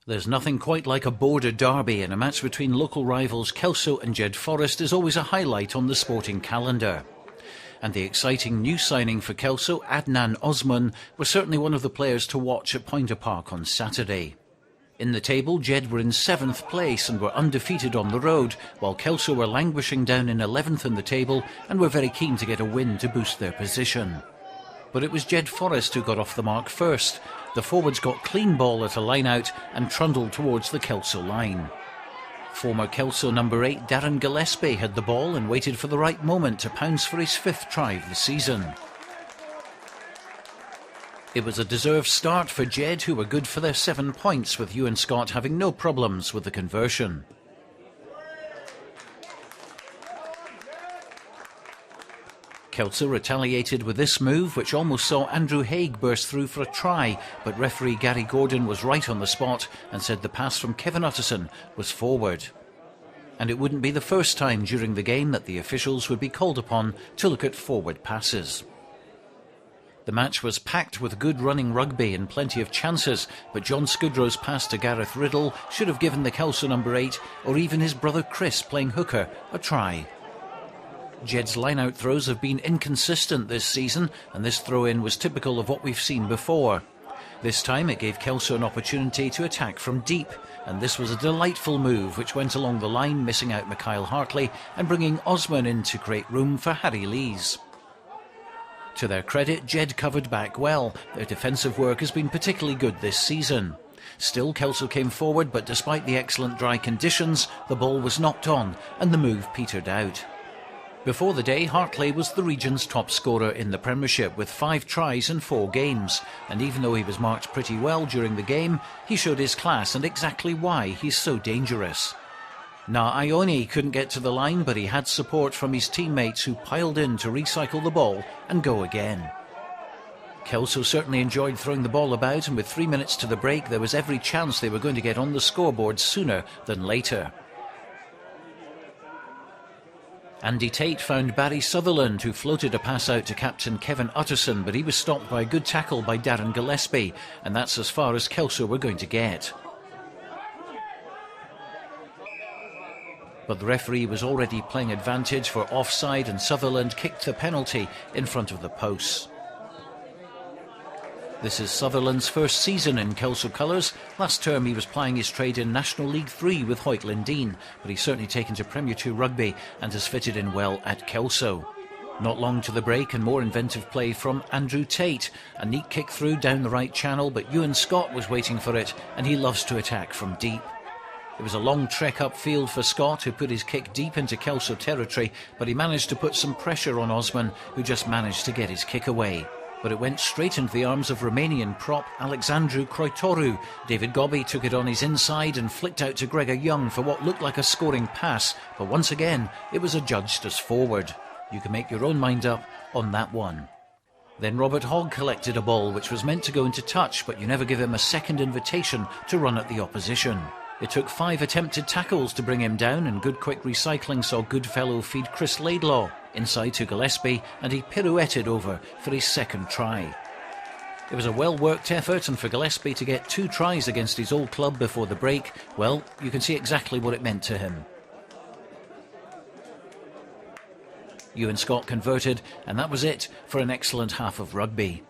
There's nothing quite like a border derby, and a match between local rivals KELSO and JEDFOREST is always a highlight on the sporting calendar. And the exciting new signing for KELSO, Adnan Osman, was certainly one of the players to watch at Pointer Park on Saturday. In the table, Jed were in 7th place and were undefeated on the road, while KELSO were languishing down in 11th in the table and were very keen to get a win to boost their position. But it was JEDFOREST who got off the mark first. The forwards got clean ball at a line-out and trundled towards the KELSO line. Former KELSO number 8 Darren Gillespie had the ball and waited for the right moment to pounce for his 5th try of the season. It was a deserved start for Jed, who were good for their 7 points, with Ewan Scott having no problems with the conversion. KELSO retaliated with this move, which almost saw Andrew Haig burst through for a try, but referee Gary Gordon was right on the spot and said the pass from Kevin Utterson was forward. And it wouldn't be the first time during the game that the officials would be called upon to look at forward passes. The match was packed with good running rugby and plenty of chances, but John Scudrow's pass to Gareth Riddle should have given the KELSO number 8, or even his brother Chris playing hooker, a try. Jed's line-out throws have been inconsistent this season, and this throw-in was typical of what we've seen before. This time it gave KELSO an opportunity to attack from deep, and this was a delightful move which went along the line, missing out Mikhail Hartley and bringing Osman in to create room for Harry Lees. To their credit, Jed covered back well. Their defensive work has been particularly good this season. Still, KELSO came forward, but despite the excellent dry conditions, the ball was knocked on and the move petered out. Before the day, Hartley was the region's top scorer in the Premiership with 5 tries in 4 games, and even though he was marked pretty well during the game, he showed his class and exactly why he's so dangerous. Na Ione couldn't get to the line, but he had support from his teammates who piled in to recycle the ball and go again. KELSO certainly enjoyed throwing the ball about, and with 3 minutes to the break there was every chance they were going to get on the scoreboard sooner than later. Andy Tate found Barry Sutherland, who floated a pass out to captain Kevin Utterson, but he was stopped by a good tackle by Darren Gillespie, and that's as far as KELSO were going to get. But the referee was already playing advantage for offside, and Sutherland kicked the penalty in front of the posts. This is Sutherland's first season in KELSO colours. Last term he was plying his trade in National League 3 with Hoyt Lindeen, but he's certainly taken to Premier 2 rugby and has fitted in well at KELSO. Not long to the break and more inventive play from Andrew Tate. A neat kick through down the right channel, but Ewan Scott was waiting for it, and he loves to attack from deep. It was a long trek upfield for Scott, who put his kick deep into KELSO territory, but he managed to put some pressure on Osman, who just managed to get his kick away. But it went straight into the arms of Romanian prop Alexandru Croitoru. David Gobby took it on his inside and flicked out to Gregor Young for what looked like a scoring pass, but once again it was adjudged as forward. You can make your own mind up on that one. Then Robert Hogg collected a ball which was meant to go into touch, but you never give him a second invitation to run at the opposition. It took 5 attempted tackles to bring him down, and good quick recycling saw Goodfellow feed Chris Laidlaw inside to Gillespie, and he pirouetted over for his 2nd try. It was a well-worked effort, and for Gillespie to get 2 tries against his old club before the break, well, you can see exactly what it meant to him. Ewan Scott converted, and that was it for an excellent half of rugby.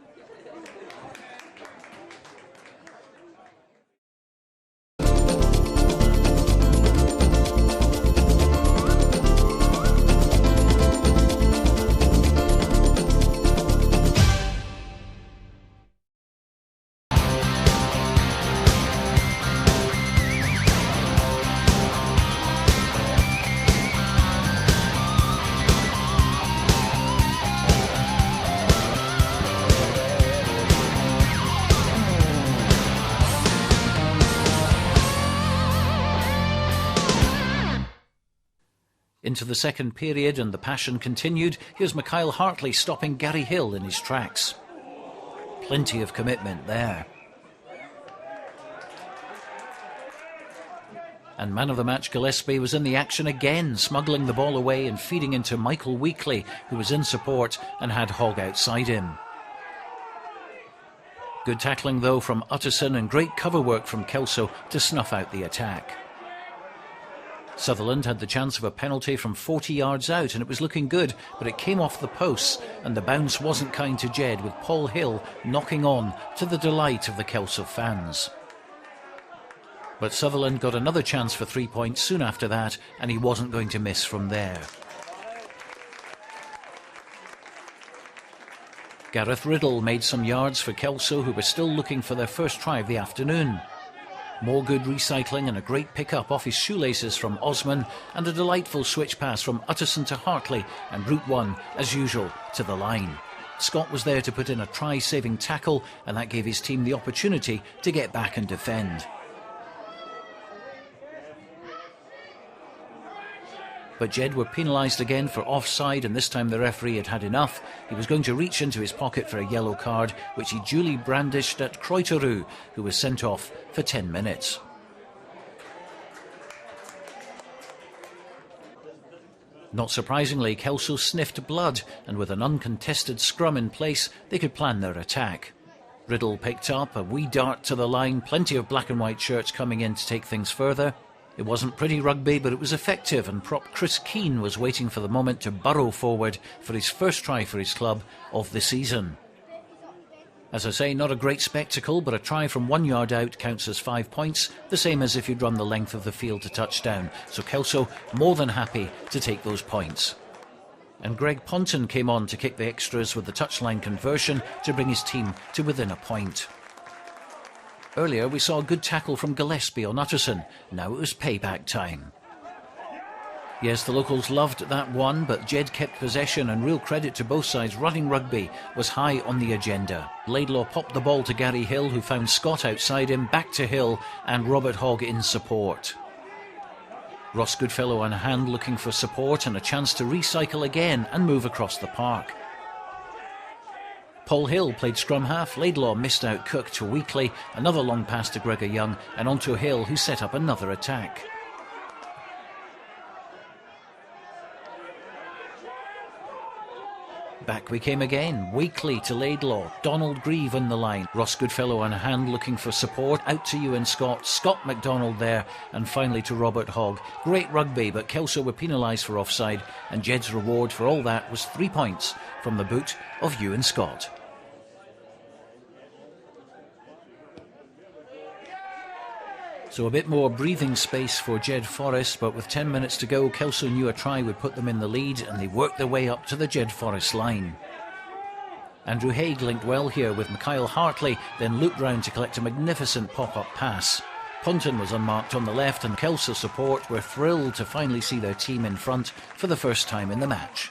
Into the second period, and the passion continued. Here's Mikhail Hartley stopping Gary Hill in his tracks. Plenty of commitment there. And man of the match Gillespie was in the action again, smuggling the ball away and feeding into Michael Weekly, who was in support and had Hogg outside him. Good tackling though from Utterson and great cover work from KELSO to snuff out the attack. Sutherland had the chance of a penalty from 40 yards out and it was looking good, but it came off the posts and the bounce wasn't kind to Jed, with Paul Hill knocking on to the delight of the KELSO fans. But Sutherland got another chance for 3 points soon after that, and he wasn't going to miss from there. Gareth Riddle made some yards for KELSO, who were still looking for their first try of the afternoon. More good recycling and a great pick-up off his shoelaces from Osman, and a delightful switch pass from Utterson to Hartley, and route one, as usual, to the line. Scott was there to put in a try-saving tackle, and that gave his team the opportunity to get back and defend. But Jed were penalised again for offside, and this time the referee had had enough. He was going to reach into his pocket for a yellow card, which he duly brandished at Kreuterou, who was sent off for 10 minutes. Not surprisingly, KELSO sniffed blood, and with an uncontested scrum in place, they could plan their attack. Riddle picked up a wee dart to the line, plenty of black and white shirts coming in to take things further. It wasn't pretty rugby, but it was effective, and prop Chris Keane was waiting for the moment to burrow forward for his first try for his club of the season. As I say, not a great spectacle, but a try from 1 yard out counts as 5 points, the same as if you'd run the length of the field to touchdown. So KELSO more than happy to take those points. And Greg Ponton came on to kick the extras with the touchline conversion to bring his team to within a point. Earlier we saw a good tackle from Gillespie on Utterson. Now it was payback time. Yes, the locals loved that one, but Jed kept possession, and real credit to both sides. Running rugby was high on the agenda. Laidlaw popped the ball to Gary Hill, who found Scott outside him, back to Hill, and Robert Hogg in support. Ross Goodfellow on hand looking for support and a chance to recycle again and move across the park. Paul Hill played scrum half. Laidlaw missed out Cook to Weekly, another long pass to Gregor Young, and onto Hill, who set up another attack. Back we came again. Weekly to Laidlaw. Donald Grieve on the line. Ross Goodfellow on hand looking for support. Out to Ewan Scott. Scott MacDonald there. And finally to Robert Hogg. Great rugby, but KELSO were penalised for offside, and Jed's reward for all that was 3 points from the boot of Ewan Scott. So a bit more breathing space for JEDFOREST, but with 10 minutes to go, KELSO knew a try would put them in the lead, and they worked their way up to the JEDFOREST line. Andrew Haig linked well here with Mikhail Hartley, then looped round to collect a magnificent pop-up pass. Ponton was unmarked on the left, and KELSO support were thrilled to finally see their team in front for the first time in the match.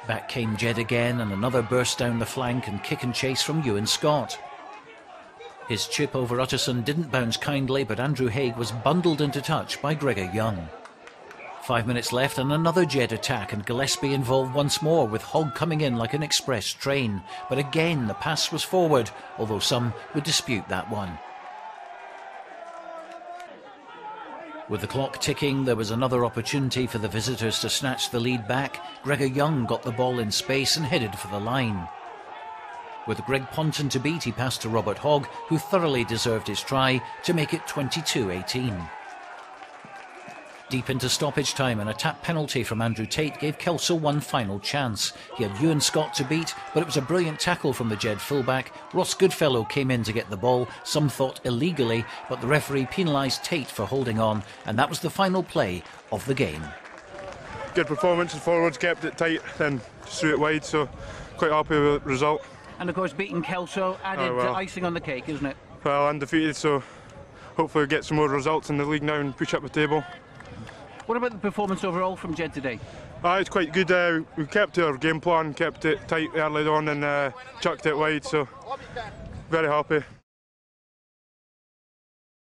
Back came Jed again, and another burst down the flank and kick and chase from Ewan Scott. His chip over Utterson didn't bounce kindly, but Andrew Haig was bundled into touch by Gregor Young. 5 minutes left and another Jed attack, and Gillespie involved once more, with Hogg coming in like an express train. But again the pass was forward, although some would dispute that one. With the clock ticking, there was another opportunity for the visitors to snatch the lead back. Gregor Young got the ball in space and headed for the line. With Greg Ponton to beat, he passed to Robert Hogg, who thoroughly deserved his try to make it 22-18. Deep into stoppage time, and a tap penalty from Andrew Tate gave KELSO one final chance. He had Ewan Scott to beat, but it was a brilliant tackle from the Jed fullback. Ross Goodfellow came in to get the ball, some thought illegally, but the referee penalised Tate for holding on, and that was the final play of the game. Good performance, the forwards kept it tight, then just threw it wide, so quite happy with the result. And of course beating KELSO added icing on the cake, isn't it? Well, undefeated, so hopefully we'll get some more results in the league now and push up the table. What about the performance overall from Jed today? It's quite good. We kept our game plan, kept it tight early on and chucked it wide, so very happy.